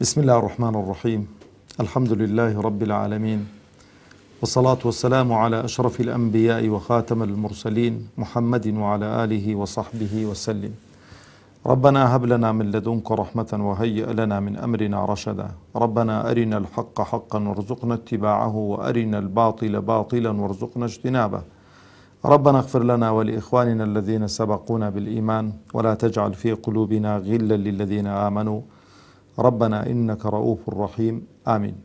بسم الله الرحمن الرحيم. الحمد لله رب العالمين، والصلاة والسلام على أشرف الأنبياء وخاتم المرسلين محمد وعلى آله وصحبه وسلم. ربنا هب لنا من لدنك رحمة وهيئ لنا من أمرنا رشدا. ربنا أرنا الحق حقا وارزقنا اتباعه، وأرنا الباطل باطلا وارزقنا اجتنابه. ربنا اغفر لنا ولإخواننا الذين سبقونا بالإيمان، ولا تجعل في قلوبنا غلا للذين آمنوا ربنا إنك رؤوف رحيم. آمين.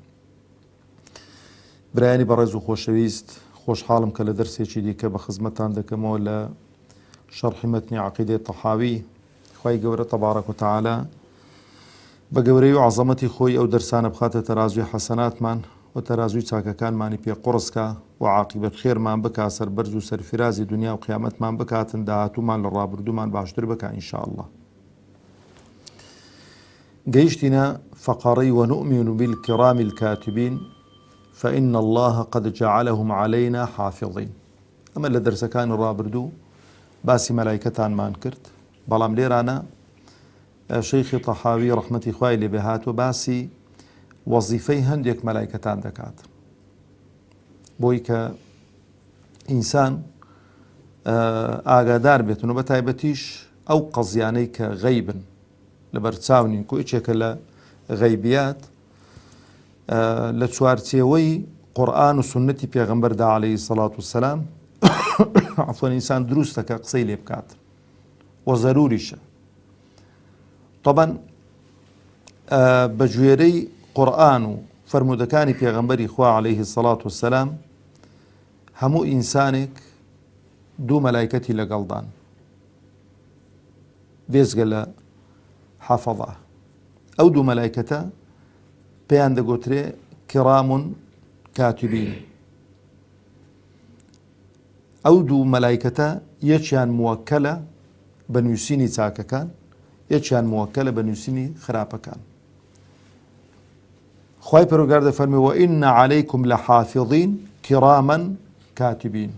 برایانی بەڕێز و خۆشەویست، خۆشحاڵم کە لە دەرسێکی دیکە بە خزمەتان دەکەمەوە لە شەرحی مەتنی عەقیدەی تەحاوی. خوای گەورە تەبارەک و تەعالا بە گەورەی و عەزەمەتی خۆی ئەو دەرسانە بخاتە تەرازوی حەسەناتمان و تەرازوی چاکەکانمانی پێ قوڕسکە و عاقبەت خێرمان بکا، سەربەرز و سەرفرازی دنیا و قیامەتمان بکاتن، داهاتوومان لە ڕابردوومان باشتر بکا ئینشاءالله. گەیشتینە فەقەڕەی وەنؤمن بالكرام الكاتبين فإن الله قد جعلهم علينا حافظين. ئەمە لە دەرسەکانی ڕابردوو باسی مەلایکەتانمان کرد، بەڵام لێرانە شەیخی تەحاوی ڕەحمەتی خوای لێ بێ هاتووە باسی وەزیفەی هەندێک مەلایکەتان دەکات، بۆی کە ئینسان ئاگادار بێتن و بە تایبەتیش ئەو قەزیانەی کە غەیبن لەبەر چاونین کۆیچێکە لە غەیبیات لە چوارچێوەی قورئان و سنەتی پێغەمبەردا عەلەیهی سەڵات وسەلام عەفوەن ئینسان دروستەکە قسەی لێ بکات و زەروریشە. طبعاً بە گوێرەی قورئان و فەرمودەکانی پێغەمبەری خوا عەلەیهی سەڵات وسەلام هەموو ئینسانێک دوو مەلایکەتی لەگەڵدان، بێزگە لە حافظە. ئەو دوو مەلایکەتە پێیان دەگوترێ کیرام کاتبین. ئەو دوو مەلایکەتە یەکیان موەککەلە بە نووسینی چاکەکان، یەکیان موەککەلە بە نووسینی خراپەکان. خوای پەروەردگار دەفەرمێ وئین عەلەیکم لەحافظین کیراما کاتبین.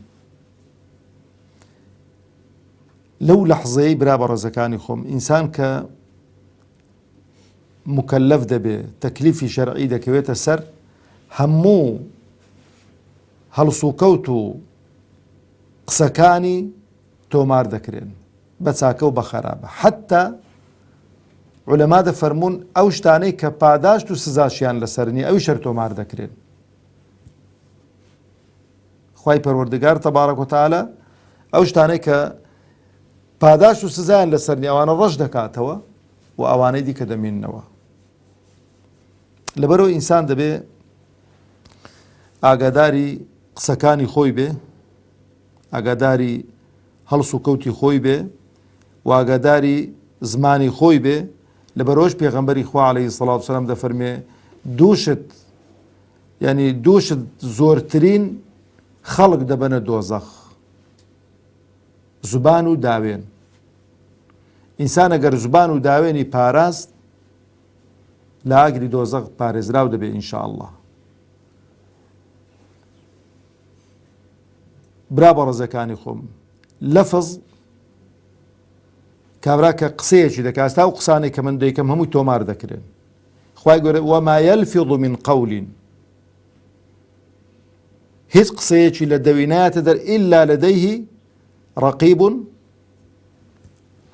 لەو لەحزەیەی برا بەڕێزەکانی خۆم ئینسان کە مکەلەف دەبێ، تەکلیفی شەرعی دەکەوێتە سەر، هەموو هەڵسوکەوت و قسەکانی تۆمار دەکرێن بە چاکە و بە خەرابە. حتا عولەما دەفەرمون ئەو شتانەی کە پاداشت و سزاشیان لەسەرنی ئەوی شەر تۆمار دەکرێن. خوای پەروەردگار تەبارەک و تەعالا ئەو شتانەی کە پاداشت و سزایان لەسەرنی ئەوانە ڕەش دەکاتەوە و ئەوانەی دیکە دەمێننەوە. لەبەرەوە ئینسان دەبێ ئاگاداری قسەکانی خۆی بێ، ئاگاداری هەڵس و کەوتی خۆی بێ و ئاگاداری زمانی خۆی بێ. لەبەرەوەش پێغەمبەری خوا عەلەیهی سەڵات وسەلام دەفەرمێ دووشت زۆرترین خەڵک دەبەنە دۆزەخ، زوبان و داوێن. ئینسان ئەگەر زوبان و داوێنی پاراست لە ئاگری دۆزەخ پارێزراو دەبێ ئینشاءالله. برا بەڕێزەکانی خۆم، لەفز کابرا کە قسەیەکی دەکات، تا و قسانەی کە من دەیکەم هەمووی تۆمار دەکرێن. خوای گەورە وما يلفظ من قول، هیچ قسەیەکی لە دەوی نایەتە دەر ئیلا لەدەیه رەقیب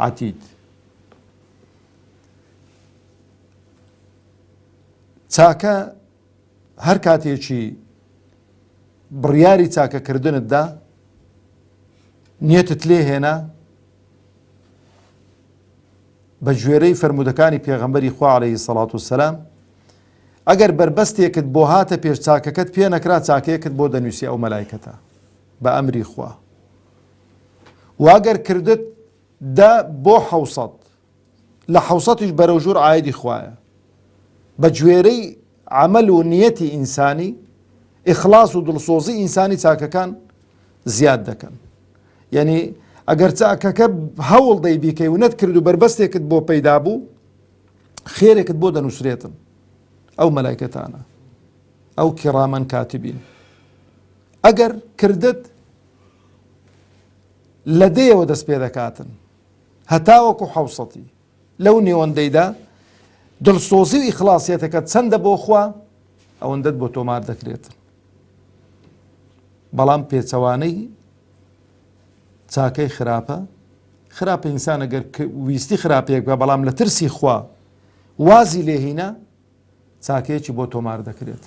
عەتید. چاکە هەر کاتێکی بڕیاری چاکەکردنتدا نیەتت لێ هێنا بە گوێرەی فەرمودەکانی پێغەمبەری خوا عەلەیهی سەڵات وسەلام، ئەگەر بربەستێکت بۆ هاتە پێش چاکەکەت پێ نەکرا، چاکەیەکت بۆ دەنووسی ئەو مەلایکەتە بە ئەمری خوا. واگەر کردت دا بۆ 700 لە 700ش بەرەو ژوور ئایدی خوایە. بە گوێرەی عەمەل و نیەتی ئینسانی، ئیخلاس و دڵسۆزی ئینسانی چاکەکان زیاد دەکەن. یعنی ئەگەر چاکەکە هەوڵ دەی بیکەی و نەتکرد و بربەستێکت بۆ پەیدا بوو، خێرێکت بۆ دەنووسرێتن ئەو مەلایکەتانە، ئەو کیرامان کاتبین. ئەگەر کردت لە دەیەوە دەست پێ دەکاتن هەتاوەکو 700 لەو نێوەندەیدا دڵسۆزی و ئیخلاسیەتەکە چەندە بۆ خوا ئەوەندەت بۆ تۆمار دەکرێت. بەڵام پێچەوانەی چاکەی خراپە ئینسان ئەگەر ویستی خراپەیەک بە بەڵام لە ترسی خوا وازی لێهینە چاکەیەکی بۆ تۆمار دەکرێت.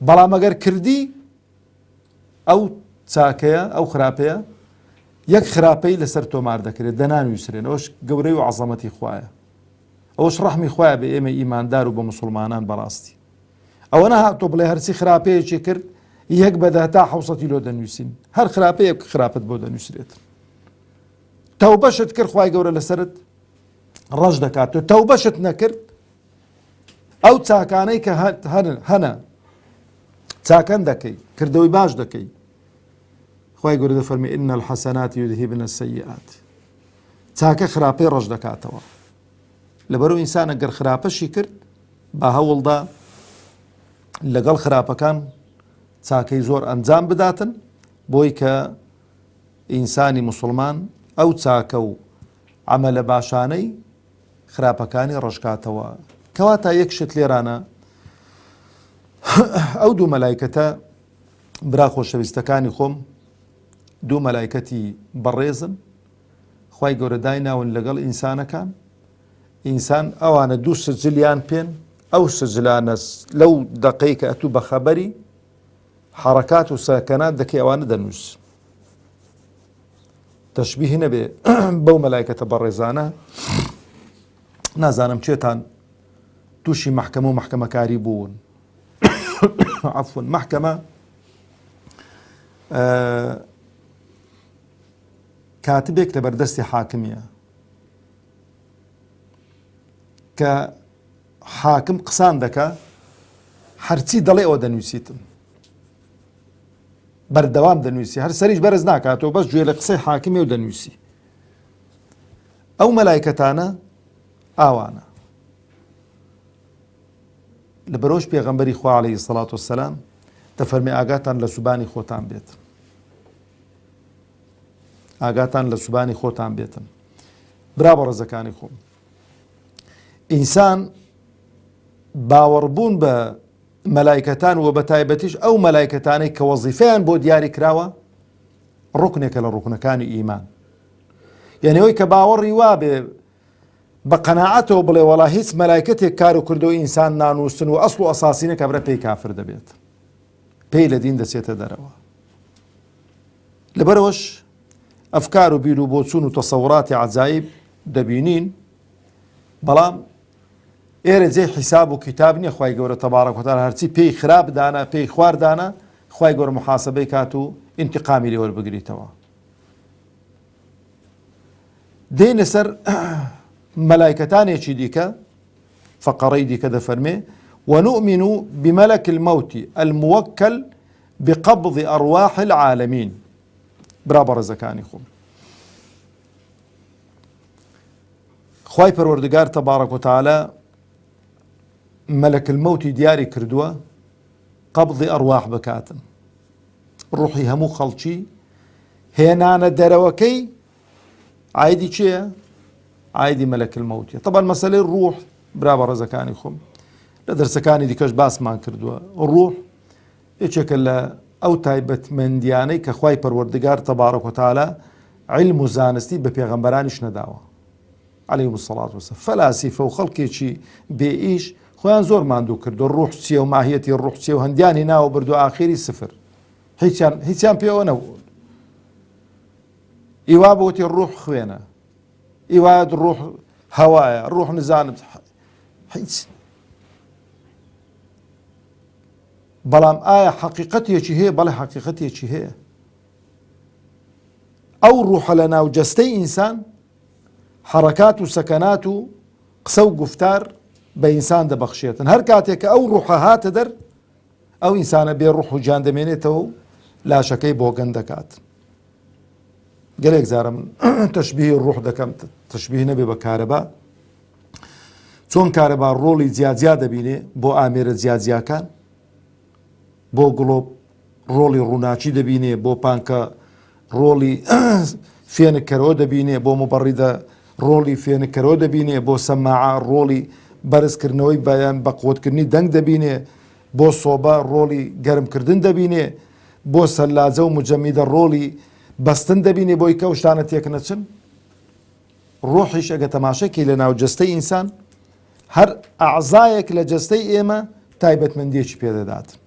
بەڵام ئەگەر کردی ئەو چاکەیە ئەو خراپەیە یەک خراپەی لەسەر تۆمار دەکرێت دەنانویسرێن. ئەوش گەورەی و عەزەمەتی خوایە، ئەوش ڕەحمی خوایە بە ئێمە ئیماندار و بە مسلمانان بەڕاستی. ئەوە نەهاتۆ بڵێ هەرچی خراپەیەکی کرد یەک بەدە تا 700 کیلۆ دەنووسین، هەر خراپەیەک خراپەت بۆ دەنووسرێت. تەوبەشت کرد خوای گەورە لەسەرت ڕەش دەکات، تۆ تەوبەشت نەکرد ئەو چاکانەی کە هەنە چاکەن دەکەی، کردەوەی باش دەکەی. خوای گەورە دەفەرمێ ئین الحەسەنات یودهبن السەیئات، چاکە خراپەی ڕەش دەکاتەوە. لەبەرەوە ئینسان ئەگەر خراپەشی کرد با هەوڵدا لەگەڵ خراپەکان چاکەی زۆر ئەنجام بداتن بۆی کە ئینسانی مسلمان ئەو چاکە و عەمەلە باشانەی خراپەکانی ڕەشکاتەوە. کەواتە یەک شت لێرانە ئەو دوو مەلایکەتە برا خۆشەویستەکانی خۆم، دوو مەلایکەتی بەڕێزن خوای گەورە دایناون لەگەڵ ئینسانەکان. ئینسان ئەوانە دوو سجلیان پێن، ئەو سجلانە لەو دەقەی کە ئەتوو بە خەبەری حەرەکات و سەکەنات دەکەی ئەوانە دەنووس. تەشبیه نەبێ بەو مەلایکەتە بەڕێزانە. نازانم چێتان تووشی مەحکەمە و مەحکەمەکاری بوون. عەفوەن مەحکەمە کاتبێک لە بەردەستی حاکمیە کە حاکم قسان دەکا هەرچی دەڵێ ئەوە دەنووسیتم، بەردەوام دەنووسی، هەر سەریش بەرز ناکاتەوە، بەس گوێ لە قسەی حاکمی و دەنووسی. ئەو مەلایکەتانە ئاوانە. لەبەرەوەش پێغەمبەری خوا عەلەیهی سەڵات وەسەلام دەفەرمێ ئاگاتان لە سوبانی خۆتان بێت، ئاگاتان لە سوبانی خۆتان بێتن. برا بەڕێزەکانی خۆم، ئینسان باوەڕبوون بە مەلایکەتان و بە تایبەتیش ئەو مەلایکەتانەی کە وەزیفەیان بۆ دیاری کراوە ڕوکنێکە لە ڕوکنەکانی ئیمان. یعنی ئەوەی کە باوەڕی وابێ بە قەناعەتەوە بڵێ وەڵا هیچ مەلایکەتێک کار و کردەوەی ئینسان نانووسن و ئەسڵ و ئەساسینە کە برە پێی کافر دەبێت، پێی لە دین دەچێتە دەرەوە. لەبەرەوەش ئەفکار و بیر و بۆچوون و تەسەوڕاتی عەجایب دەبینین، بەڵام ئێرە جێی حیساب و کتاب نییە. خوای گەورە تەبارەک وتعالە هەرچی پێی خراپ دانا پێی خوار دانا خوای گەورە محاسبەی کات و ئینتقامی لێ وەربگریتەوە. دێنە سەر مەلایکەتانێکی دیکە، فەقەڕەی دیکە دەفەرمێ ونؤمن بملك الموت الموكل بقبض أرواح العالمين. برا بەڕێزەکانی خۆم، خوای پەروەردگار تەبارەک وتعالە مەلەک المەوتی دیاری کردووە قەبضی ئەڕواح بکاتن، ڕوحی هەموو خەڵکی هێنانە دەرەوەکەی عایدی چییە؟ عایدی مەلەک المەوتیە. طبعا مەسەلەی ڕوح برا بەڕێزەکانی خۆم لە دەرسەکانی دیکەش باسمان کردووە. ڕوح یەکێکە لە ئەو تایبەتمەندیانەی کە خوای پەروەردگار تەبارەک وتعالە علم و زانستی بە پێغەمبەرانیش نەداوە عەلەیهیمو السەڵات وەسەلام. فەلاسیفە و خەڵکێکی بێئیش خۆیان زۆر ماندوو کردو ڕوح چییە و ماهیەتی ڕوح چییە و هەندیانی ناوە بردو ئاخیری سفر، هیچیان پێوە نەبوو. ئیوا بۆتی ڕوح خوێنە، ئیوایەت ڕوح هەوایە، ڕوح نزانم هیچ. بەڵام ئایا حەقیقەتێکی هەیە؟ بەڵێ حەقیقەتێکی هەیە. ئەو ڕوحە لە ناو جەستەی ئینسان حەرەکات و سەکەنات و قسە و گفتار بە ئینسان دەبەخشێتن. هەر کاتێک کە ئەو ڕوحە هاتە دەر ئەو ئینسانە بێ ڕوح و جان دەمێنێتەوە و لاشەکەی بۆ گەن دەکات. گەلێک جارە من تەشبیهی ڕوح دەکەم، تەشبیه نەبێ بە کارەبا. چۆن کارەبا ڕۆڵی جیاجیا دەبینێ بۆ ئامێرە جیاجیاکان، بۆ گڵۆب ڕۆڵی ڕووناچی دەبینێ، بۆ پانکە ڕۆڵی فێنکەرەوە دەبینێ، بۆ مبەڕیدە ڕۆڵی فێنکەرەوە دەبینێ، بۆ سەماعە ڕۆڵی بەرزکردنەوەی بەیان بە قوتکردنی دەنگ دەبینێ، بۆ سۆبە ڕۆڵی گەرمکردن دەبینێ، بۆ سەلاجە و مجەمیدە ڕۆڵی بەستن دەبینێ بۆی کە شتانە تێک نەچن. ڕۆحیش ئەگە تەماشەکی لە ناو جەستەی ئینسان، هەر ئەعزایەک لە جەستەی ئێمە تایبەتمەندیەکی پێدەداتن.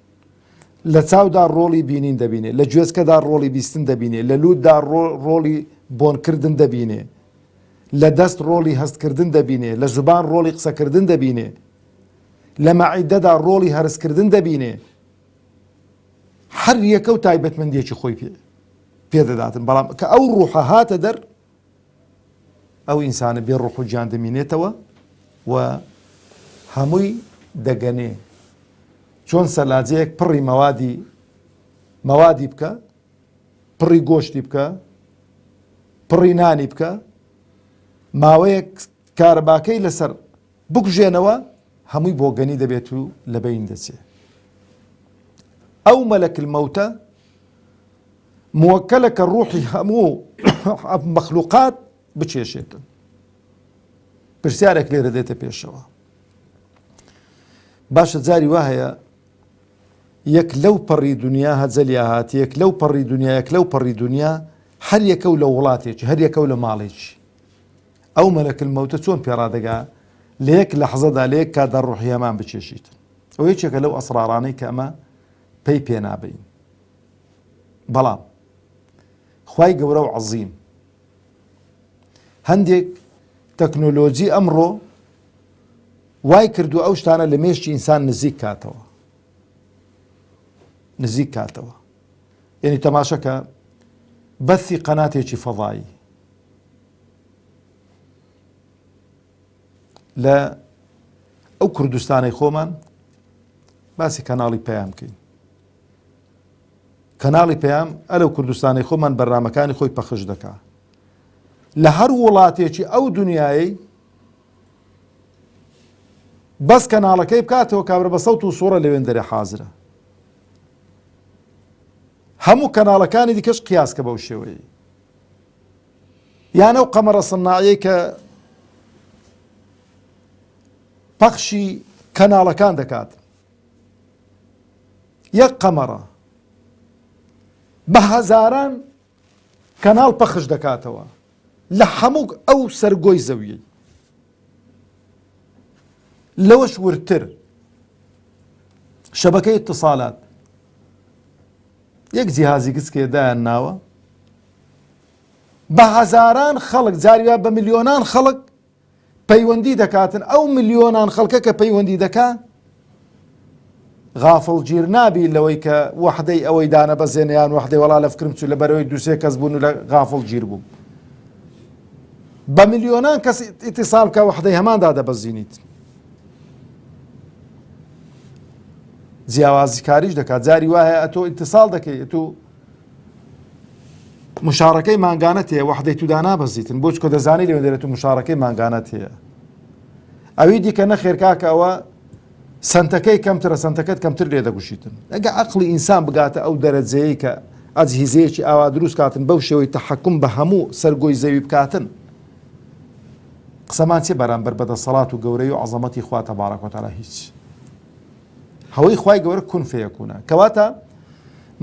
لە چاودا ڕۆڵی بینین دەبینێ، لە گوێزکەدا ڕۆڵی بیستن دەبینێ، لە لووددا ڕۆڵی بۆنکردن دەبینێ، لە دەست ڕۆڵی هەستکردن دەبینێ، لە زوبان ڕۆڵی قسەکردن دەبینێ، لە مەعیدەدا ڕۆڵی هەرسکردن دەبینێ. هەر یەکە و تایبەتمەندیەکی خۆی پێدەداتن. بەڵام کە ئەو ڕوحە هاتە دەر، ئەو ئینسانە بێ ڕوح و گیان دەمینێتەوە و هەمووی دەگەنێ. چۆن سەلاجەیەک پڕی مەوادی بکە، پڕی گۆشتی بکە، پڕی نانی بکە، ماوەیەک کارەباکەی لەسەر بکوژێنەوە، هەمووی بۆ گەنی دەبێت و لە بین دەچێت. ئەو مەلەک المەوتە موەکەلە کە ڕوحی هەموو مەخلوقات بچێشێتن. پرسیارێک لێرە دێتە پێشەوە. باشە جاری وا هەیە یەک لەو پەڕی دنیا هەجەلیا هاتی، یەک لەو پەڕی دنیا، یەک لەو پەڕی دنیا، هەر یەکە و لە وڵاتێکی، هەر یەکە و لە ماڵێکی. ئەو مەلەک المەوتە چۆن پێڕادەگا لە یەک لەحزەدا لە یەک کاتدا ڕوحی هەمان بچێشیتن. ئەو یەکێکە لەو ئەسرارانەی کە ئەمە پێی پێنابین. بەڵام خوای گەورە و عەزیم هەندێک تەکنۆلۆجی ئەمڕۆ وای کردو ئەو شتانە لە مێشتی ئینسان نزیک کاتەوە. یعنی تەماشەکە بەثی قەناتێکی فەضایی لە ئەو کوردستانی خۆمان، باسی کەناڵی پەیام بکەین. کەناڵی پەیام ئەلەو کوردستانی خۆمان بەرنامەکانی خۆی پەخش دەکا لە هەر وڵاتێکی ئەو دنیای. بەس کەناڵەکەی بکاتەوە کابرا بە سەوت و سوورە لەوێن دەرێ حازرە. هەموو کەناڵەکانی دیکەش قیاسکە بەو شێوەیە. یانە و قەمەرە سەناعیەی کە پەخشی کەناڵەکان دەکات، یەک قەمەرە بە هەزاران کەناڵ پەخش دەکاتەوە لە هەموو ئەو سەرگۆی زەویەی. لەوەش ورتر شەبەکەی ئیتیصالات، یەک جیهازی گچکێ دایان ناوە، بە هەزاران خەڵک، جاریوا بە ملیۆنان خەڵک پەیوەندی دەکاتن. ئەو ملیۆنان خەڵکە کە پەیوەندی دەکا غافڵ گیر نابی لەوەی کە وەحدەی ئەوەی دانە بەزێنیان وەحدەی وەڵا لە فکرم چوو لە بەرەوەی دووسێ کەس بوون و لە غافڵ گیر بوو. بە ملیۆنان کەس ئیتیصال بکە وەحدەی هەماندا دەبەزینیت. جیاوازی کاریش دەکات. جاری وایە ئەتۆ ئیتیصال دەکەی، ئەتۆ مشارەکەی مانگانەت هەیە، وەحدەی توودا نابەزیتن، بۆ چکۆ دەزانی لێوێ دەرێت و مشارەکەی مانگانەت هەیە. ئەوی دیکە نەخێر کاکە ئەوە سنتەکەی کەمترە، سنتەکەت کەمتر لێ دەگوشیتن. ئەگە عەقڵی ئینسان بگاتە ئەو دەرەجەیەی کە ئەجهیزەیەکی ئاوا دروست کاتن بەو شێوەی تەحەکوم بە هەموو سەرگۆی زەوی بکاتن، قسەمان چێ بەرامبەر بەدەسەڵات و گەورەی و عەزەمەتی خوا تەبارەک و تەعالا هیچ. هەوەی خوای گەورە کون فەیەکوونە. کەواتە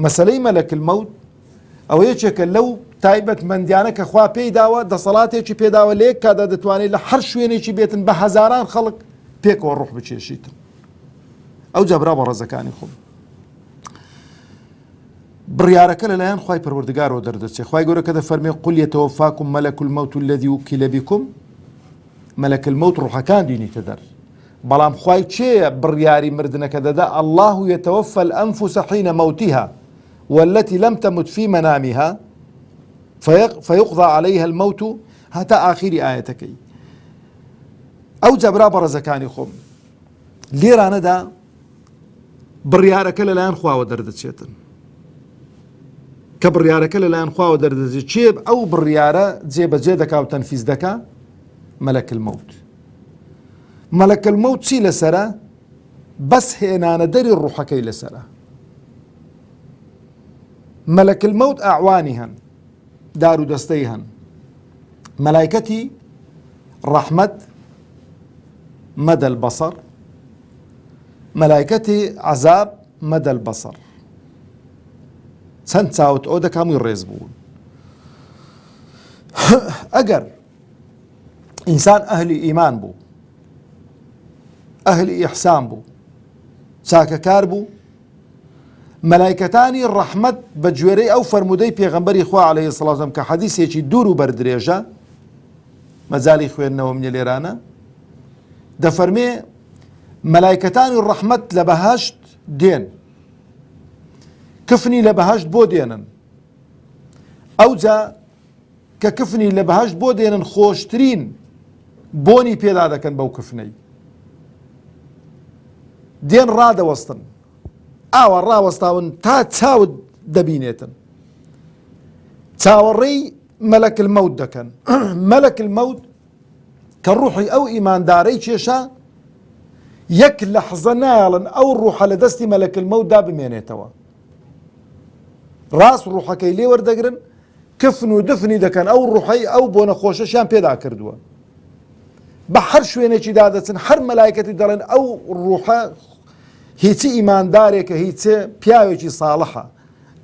مەسەلەی مەلەک المەوت ئەوە یەکێکە لەو تایبەتمەندیانە کە خوا پێی داوە، دەسەڵاتێکی پێداوە لە یەک کاتدا دەتوانێت لە هەر شوێنێکی بێتن بە هەزاران خەڵک پێکەوە ڕوح بچێشیتن. ئەو جابرا بە ڕێزەکانی خۆم بڕیارەکە لەلایەن خوای پەروەردگارەوە دەردەچێت. خوای گەورە کە دەفەرمێ قل یەتەوەفاکم مەلەک المەوت الذی وکیل بیکم، مەلەک المەوت ڕوحەکان دینیتە دەر. بەڵام خوای چێە بڕیاری مردنەکە دەدا؟ الله يتوفى الأنفس حين موتها والتي لم تمت في منامها فيقضى عليها الموت هەتا ئاخری ئاەتەکەی. ئەو جەبرا بەڕێزەکانی خۆم لێرانەدا بڕیارەکە لەلایەن خواوە دەردەچێتن. کە بڕیارەکە لەلایەن خواوە دەردەچێت، چێ ئەو بڕیارە جێبەجێ دەکا و تەنفیز دەکا؟ مەلەک المەوت. مەلەک المەوت چی لەسەرە؟ بەس هێنانە دەری ڕوحەکەی لەسەرە. مەلەک المەوت ئەعوانی هەن، دار و دەستەی هەن، مەلایکەتی ڕەحمەت مدى البصر، ملائكتي عذاب مدى البصر. چەند چاوت ئەو دەکە هەمووی ڕێز بوون. ئەگەر ئینسان ئەهلی ئیمان بوو، ئەهلی ئیحسان بوو، چاکەکار بوو، مەلایکەتانی ڕەحمەت بە گوێرەی ئەو فەرموودەی پێغەمبەری خوا عەلەیهی سەڵاتو وسەلام کە حەدیثێکی دوور و بەردرێژە، مەجاڵی خوێندنەوە منە لێرانە، دەفەرمێ مەلایکەتانی ڕەحمەت لە بەهەشت دێن، کفنی لە بەهەشت بۆ دێنن، ئەوجا کە کفنی لە بەهەشت بۆ دێنن خۆشترین بۆنی پێدا دەکەن بەو کفنەی، دێن ڕادەوەستن، ئاوا ڕاوەستاون تا چاوت دەبینێتن، چاوەڕێی مەلەک المەوت دەکەن. مەلەک المەوت کە ڕوحی ئەو ئیماندارەی کێشا، یەک لەحزە نایڵن ئەو ڕوحە لە دەستی مەلەک المەوتدا بمێنێتەوە، ڕاست ڕوحەکەی لێ وەردەگرن، کفن و دفنی دەکەن ئەو ڕوحەی ئەو بۆ نەخۆشەشیان پێدا کردووە، بە هەر شوێنێکی دادەچن هەر مەلایکەتی دەڵێن ئەو ڕوحە هیچی ئیماندارێکە، هیچێ پیاوێکی ساڵحە،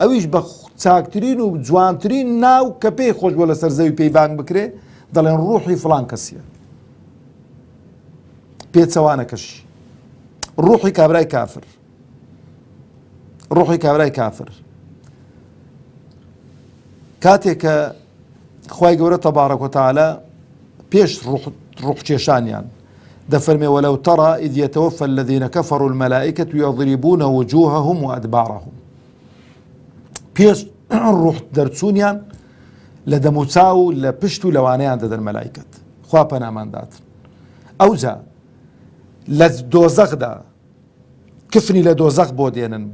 ئەویش بە چاکترین و جوانترین ناو کە پێی خۆش بۆ لەسەر زەوی پێی بانگ بکرێ دەڵێن ڕوحی فڵان کەسیە، پێچەوانەکەش ڕوحی کابرای کافر، ڕوحی کابرای کافر. کاتێک کە خوای گەورە تەبارەک وتەعالە پێش ڕوحکێشانیان دەفەرمێ وەلەو تەڕە ئیذ یەتەوەفە الەذینە کەفەڕوا المەلائکەةو یەضریبونە وجوهەهم وئەدبارەهم، پێش ڕوح دەرچوونیان لە دەموچاو و لە پشت و لەوانەیان دەدەن مەلایکەت، خوا پەنامانداتن. ئەوجا لە دۆزەخدا کفنی لە دۆزەخ بۆ دێنن،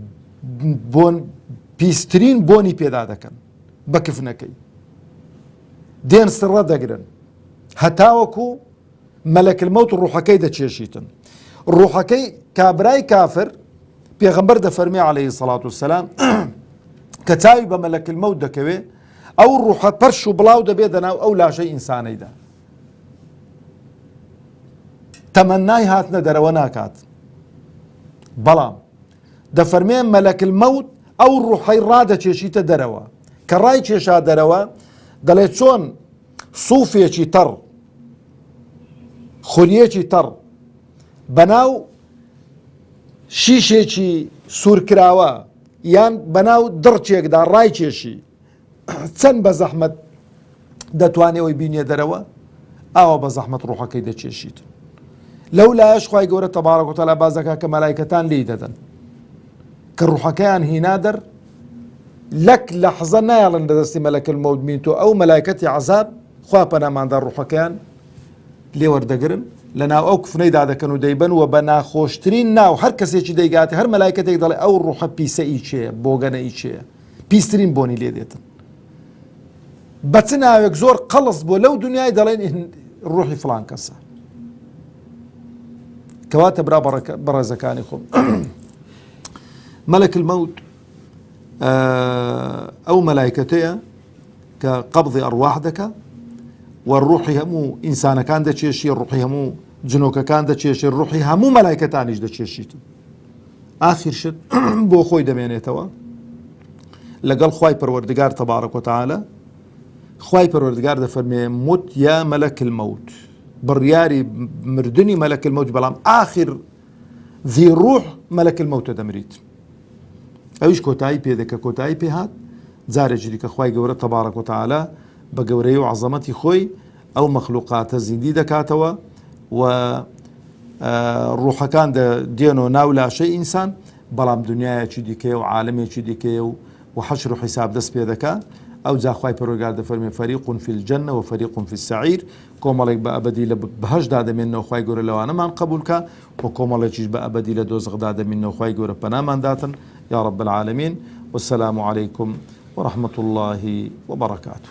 بۆن پیسترین بۆنی پێدا دەکەن بە کفنەکەی، دێن سڕە دەگرن هەتاوەکو مەلەک المەوت ڕوحەکەی دەچێشیتن. ڕوحەکەی کابرای کافر پێغەمبەر دەفەرمێ عەلەیهی سەڵاتو وسەلام کە چاوی بە مەلەک المەوت دەکەوێ، ئەو ڕوحە پەرش و بڵاو دەبێت لەناو ئەو لاشەی ئینسانەیدا، تەمەنای هاتنە دەرەوە ناکات. بەڵام دەفەرمێ مەلەک المەوت ئەو ڕوحەی ڕادەچێشیتە دەرەوە، کە ڕای کێشا دەرەوە دەڵێت چۆن سووفێکی تەڕ، خولیەکی تەڕ بەناو شیشێکی سوورکراوە یان بەناو دڕچێکدا ڕای کێشی، چەند بە زەحمەت دەتوانێەوەی بینێ دەرەوە، ئاوا بە زەحمەت ڕوحەکەی دەچێشیت. لەو لایەش خوای گەورە تەبارەک وتەعالا باز دەکات کە مەلایکەتان لێی دەدەن کە ڕوحەکەیان هینا دەر، لەک لەحزە نایڵن لە دەستی مەلەک المەوت بینتۆ ئەو مەلایکەتی عەزاب خوا پەناماندار ڕوحەکەیان لێ وەردەگرن، لە ناو ئەو کفنەی دادەکەن و دەیبەن و بە ناخۆشترین ناو هەر کەسێکی دەیگاتی، هەر مەلایکەتێک دەڵێ ئەو ڕوحە پیسە ئیچەیە، بۆگەنە ئیچەیە، پیسترین بۆنی لێ دێتن، بە چ ناوێک زۆر قەڵس بۆ لەو دنیای دەڵێن ڕوحی فڵان کەسە. کەواتە برا بەڕێزەکانی خۆم، مەلەک المەوت ئەو مەلایکەتەیە کە قەبضی ئەڕواح دەکا و ڕوحی هەموو ئینسانەکان دەچێشی، ڕوحی هەموو جنۆکەکان دەچێشی، ڕوحی هەموو مەلایکەتانیش دەچێشیتن. ئاخر شت بۆ خۆی دەمێنێتەوە لەگەڵ خوای پەروەردگار تەبارەک وتەعالە. خوای پەروەردگار دەفەرمێ موت یا مەلەک المەوت، بڕیاری مردنی مەلەک المەوت، بەڵام ئاخر ذی ڕوح مەلەک المەوتە دەمریت. ئەویش کۆتایی پێ دەکە، کۆتایی پێ هات جارێکی دیکە خوای گەورە تەبارەک وتەعالە بە گەورەی و عەزەمەتی خۆی ئەو مەخلوقاتە زیندی دەکاتەوە و ڕوحەکان دێنەوە ناو لاشەی ئینسان، بەڵام دنیایەکی دیکەیە و عالەمێکی دیکەیە و حەشر و حیساب دەست پێ دەکا. ئەو جا خوای پەروەردگار دەفەرمێ فەریقٌ فی الجەنە و فەریقٌ فی السەعیر، کۆمەڵێک بە ئەبەدی لە بەهەشتدا دەمێننەوە خوای گەورە لەوانەمان قبولکە، و کۆمەڵێکیش بە ئەبەدی لە دۆزەخدا دەمێننەوە خوای گەورە پەنامان داتن یا رب العالمین. والسلام علیکم ورحمة الله وبركاته.